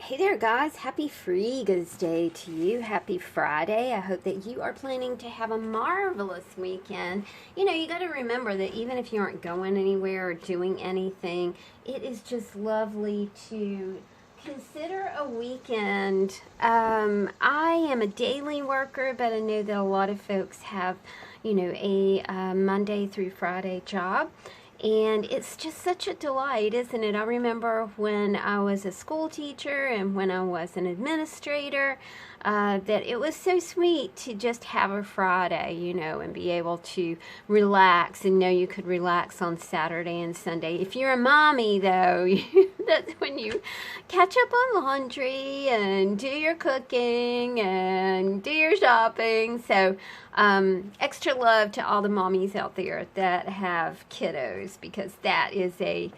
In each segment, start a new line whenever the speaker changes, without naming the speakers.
Hey there, guys. Happy Free Goods Day to you. Happy Friday. I hope that you are planning to have a marvelous weekend. You know, you got to remember that even if you aren't going anywhere or doing anything, it is just lovely to consider a weekend. I am a daily worker, but I know that a lot of folks have, a Monday through Friday job. And it's just such a delight, isn't it? I remember when I was a school teacher and when I was an administrator, that it was so sweet to just have a Friday, and be able to relax and know you could relax on Saturday and Sunday. If you're a mommy, though, that's when you catch up on laundry and do your cooking and do your shopping. So, extra love to all the mommies out there that have kiddos, because that's a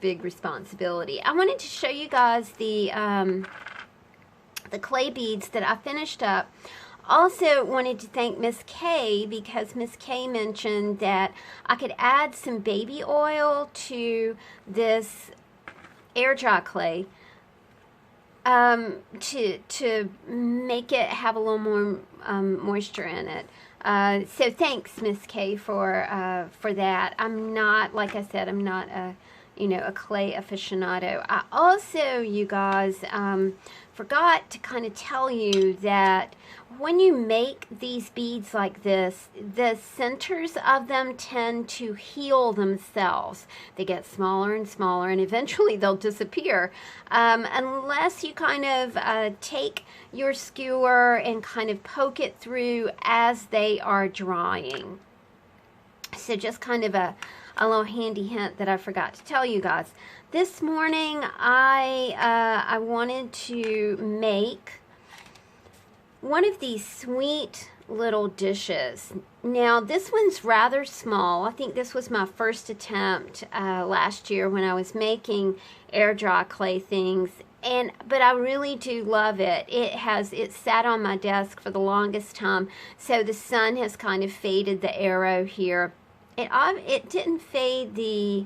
big responsibility. I wanted to show you guys the clay beads that I finished up. Also wanted to thank Miss Kay, because Miss Kay mentioned that I could add some baby oil to this air dry clay to make it have a little more moisture in it. So thanks, Miss Kay, for that. I'm not, like I said, I'm not a clay aficionado. I also, you guys, forgot to kind of tell you that when you make these beads like this, the centers of them tend to heal themselves. They get smaller and smaller, and eventually they'll disappear, unless you kind of take your skewer and kind of poke it through as they are drying. So just kind of a little handy hint that I forgot to tell you guys. This morning I wanted to make one of these sweet little dishes. Now this one's rather small. I think this was my first attempt last year when I was making air dry clay things. But I really do love it. It sat on my desk for the longest time, so the sun has kind of faded the arrow here. It didn't fade the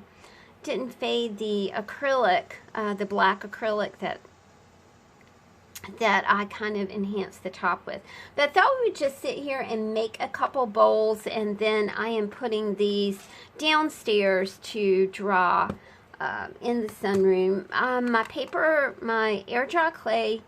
acrylic, the black acrylic that I kind of enhanced the top with. But I thought we would just sit here and make a couple bowls, and then I am putting these downstairs to dry in the sunroom. My air dry clay,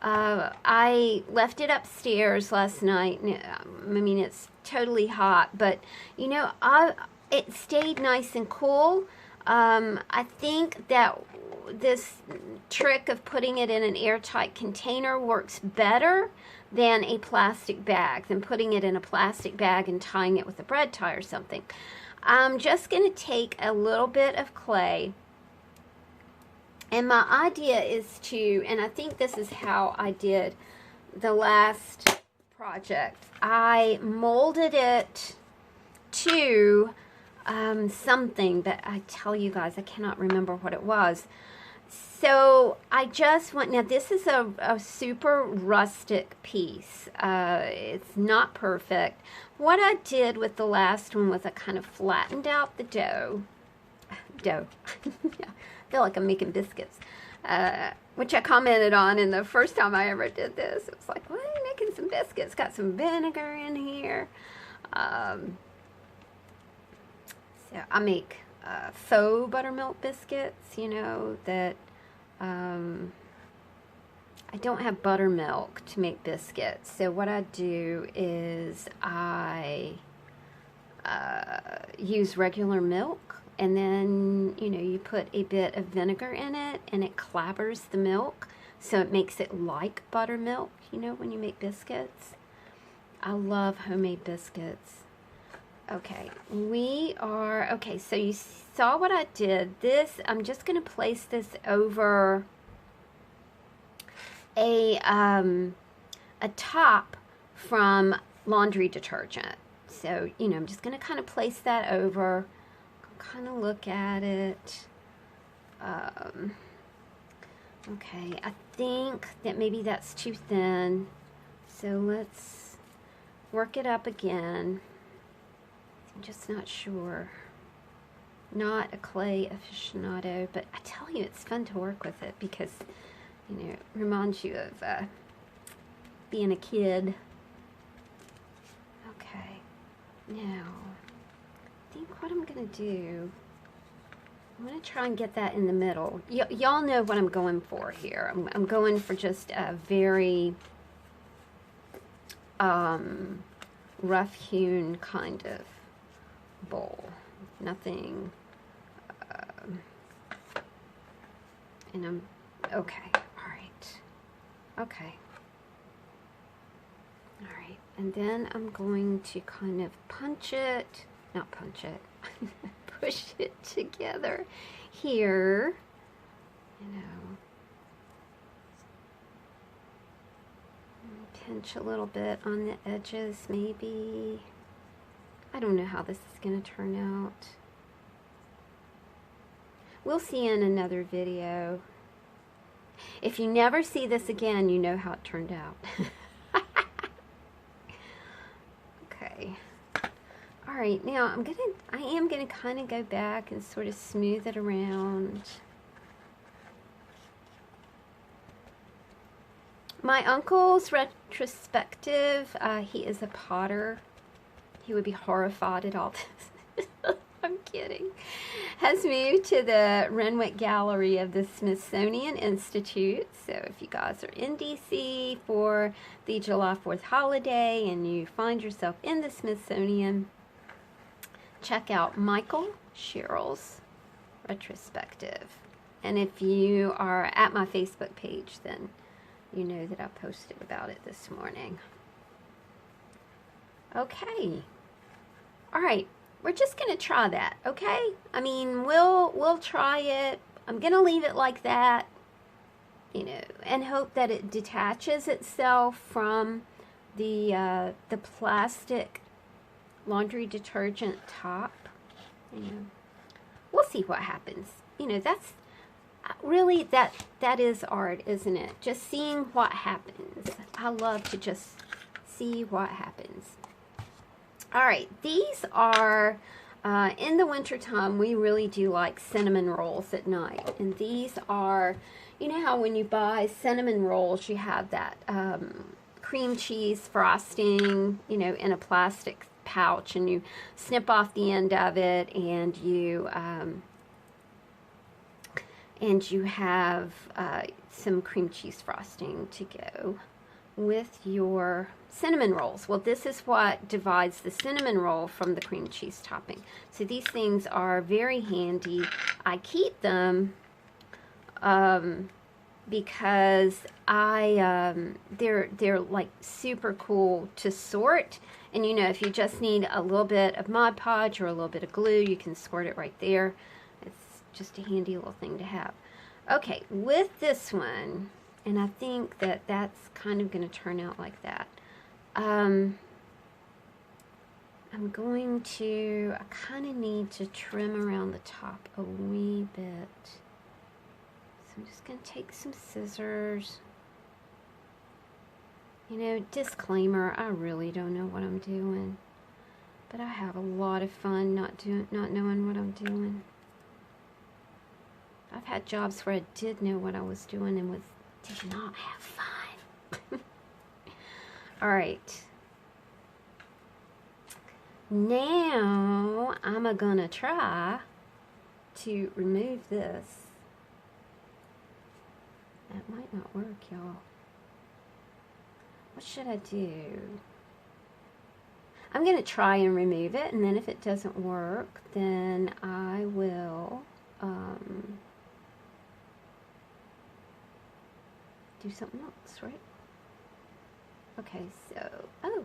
I left it upstairs last night. I mean, it's totally hot, but it stayed nice and cool. I think that this trick of putting it in an airtight container works better than a plastic bag, than putting it in a plastic bag and tying it with a bread tie or something. I'm just going to take a little bit of clay, and my idea is to, and I think this is how I did the last project, I molded it to something, but I tell you guys, I cannot remember what it was. So I just want, now this is a super rustic piece. It's not perfect. What I did with the last one was I kind of flattened out the dough. Yeah, I feel like I'm making biscuits, which I commented on in the first time I ever did this. It was like, what are you making some biscuits? Got some vinegar in here. So I make faux buttermilk biscuits, that I don't have buttermilk to make biscuits. So what I do is I use regular milk, and then, you put a bit of vinegar in it, and it clabbers the milk, so it makes it like buttermilk, when you make biscuits. I love homemade biscuits. Okay, so you saw what I did. I'm just going to place this over a top from laundry detergent. So, I'm just going to kind of place that over, kind of look at it. Okay, I think that maybe that's too thin, so let's work it up again. I'm just not sure. Not a clay aficionado, but I tell you, it's fun to work with it, because You know, it reminds you of being a kid. Okay, now, I think what I'm going to do, I'm going to try and get that in the middle. Y'all know what I'm going for here. I'm going for just a very rough-hewn kind of bowl. Nothing, and I'm, okay, all right, okay. All right, and then I'm going to kind of punch it, not punch it, push it together here, you know, pinch a little bit on the edges maybe. I don't know how this is going to turn out. We'll see in another video. If you never see this again, you know how it turned out. Okay. All right, now I am gonna kind of go back and sort of smooth it around. My uncle's retrospective, he is a potter. He would be horrified at all this. I'm kidding. Has moved to the Renwick Gallery of the Smithsonian Institute. So if you guys are in DC for the July 4th holiday and you find yourself in the Smithsonian, check out Michael Sherrill's retrospective. And if you are at my Facebook page, then you know that I posted about it this morning. Okay. All right. We're just going to try that, okay? I mean, we'll try it. I'm going to leave it like that, you know, and hope that it detaches itself from the plastic laundry detergent top. You know, we'll see what happens. You know, that's really, that is art, isn't it? Just seeing what happens. I love to just see what happens. All right, these are, in the wintertime, we really do like cinnamon rolls at night. And these are, you know how when you buy cinnamon rolls, you have that cream cheese frosting, you know, in a plastic pouch, and you snip off the end of it, and you have some cream cheese frosting to go with your cinnamon rolls. Well, this is what divides the cinnamon roll from the cream cheese topping. So these things are very handy. I keep them because they're like super cool to sort. And you know, if you just need a little bit of Mod Podge or a little bit of glue, you can sort it right there. It's just a handy little thing to have. Okay, with this one, and I think that that's kind of going to turn out like that. I'm going to, I kind of need to trim around the top a wee bit. So I'm just going to take some scissors. You know, disclaimer, I really don't know what I'm doing. But I have a lot of fun not knowing what I'm doing. I've had jobs where I did know what I was doing and did not have fun. All right. Now I'm gonna try to remove this. That might not work, y'all. What should I do? I'm gonna try and remove it, and then if it doesn't work, then I will do something else, right? Okay, so, oh,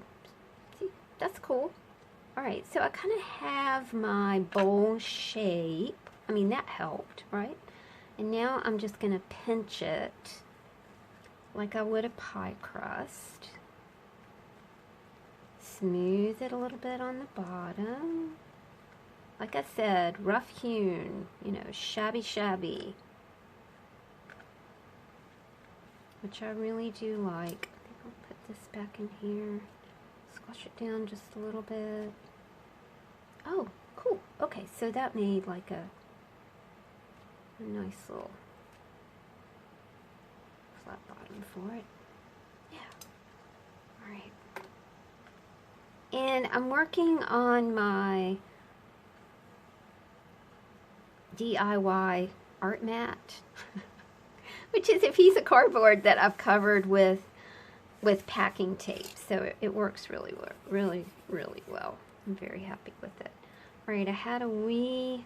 see, that's cool. All right, so I kind of have my bowl shape. I mean, that helped, right? And now I'm just going to pinch it like I would a pie crust. Smooth it a little bit on the bottom. Like I said, rough hewn, you know, shabby. Which I really do like. I think I'll put this back in here. Squash it down just a little bit. Oh, cool. Okay, so that made like a nice little flat bottom for it. Yeah. All right. And I'm working on my DIY art mat, which is a piece of cardboard that I've covered with packing tape. So it works really well. I'm very happy with it. All right, I had a wee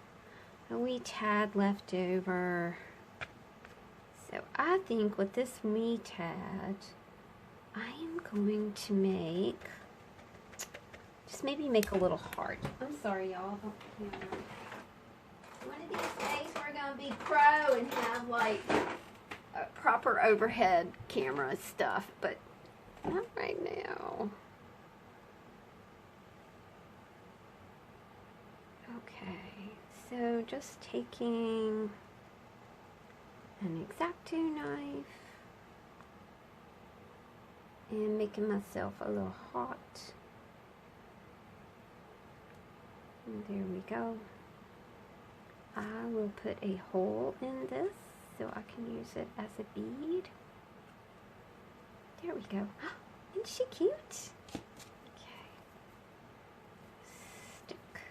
tad left over. So I think with this wee tad, I am going to just maybe make a little heart. I'm sorry, y'all. One of these days we're going to be pro and have like a proper overhead camera stuff, but not right now. Okay, so just taking an X-Acto knife and making myself a little heart. And there we go. I will put a hole in this so I can use it as a bead. There we go. Isn't she cute? Okay. Stick.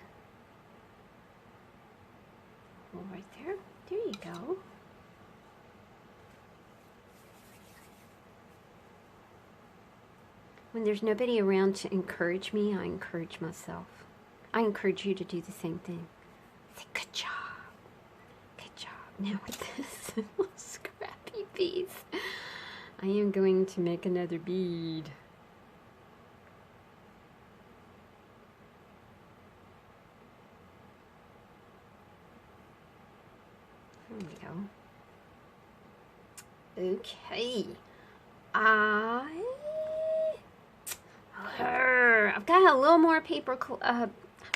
Hole right there. There you go. When there's nobody around to encourage me, I encourage myself. I encourage you to do the same thing. Say, good job. Good job. Now with this little scrappy piece, I am going to make another bead. There we go. Okay. I've got a little more paper clay. I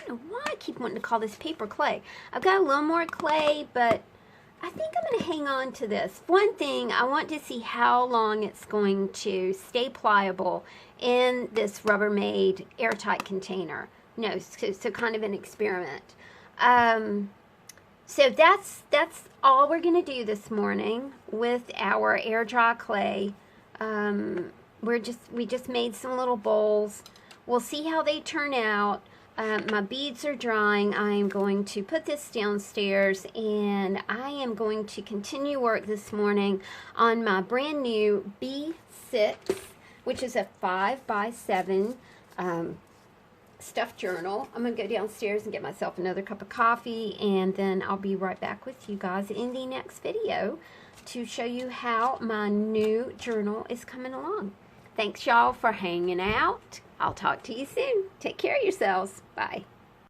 don't know why I keep wanting to call this paper clay. I've got a little more clay, but I think I'm going to hang on to this. One thing, I want to see how long it's going to stay pliable in this Rubbermaid airtight container. No, so kind of an experiment. So that's all we're going to do this morning with our air dry clay. We just made some little bowls. We'll see how they turn out. My beads are drying. I am going to put this downstairs, and I am going to continue work this morning on my brand new B6, which is a 5x7 stuffed journal. I'm going to go downstairs and get myself another cup of coffee, and then I'll be right back with you guys in the next video to show you how my new journal is coming along. Thanks, y'all, for hanging out. I'll talk to you soon. Take care of yourselves. Bye.